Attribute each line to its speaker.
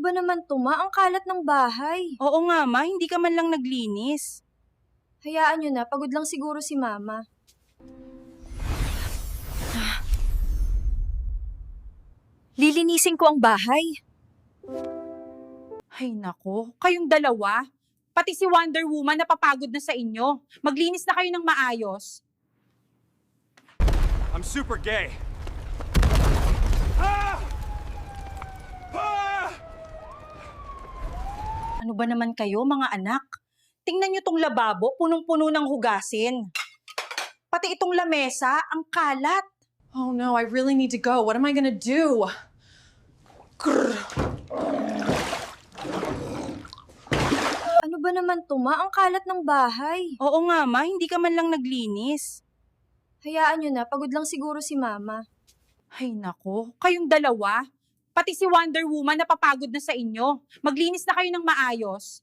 Speaker 1: Ano ba naman to, Ma? Ang kalat ng bahay.
Speaker 2: Oo nga ma, hindi ka man lang naglinis.
Speaker 1: Hayaan nyo na, pagod lang siguro si Mama. Lilinisin ko ang bahay.
Speaker 2: Ay nako, kayong dalawa. Pati si Wonder Woman napapagod na sa inyo. Maglinis na kayo ng maayos.
Speaker 3: I'm super gay. Ah! Ah!
Speaker 2: Ano ba naman kayo mga anak? Tingnan niyo tong lababo, punong-puno ng hugasin. Pati itong lamesa, ang kalat.
Speaker 4: Oh no, I really need to go. What am I gonna do? Grr.
Speaker 1: Ano ba naman to, Ma? Ang kalat ng bahay.
Speaker 2: Oo nga ma, hindi ka man lang naglinis.
Speaker 1: Hayaan nyo na, pagod lang siguro si Mama.
Speaker 2: Ay nako, kayong dalawa. Pati si Wonder Woman napapagod na sa inyo. Maglinis na kayo ng maayos.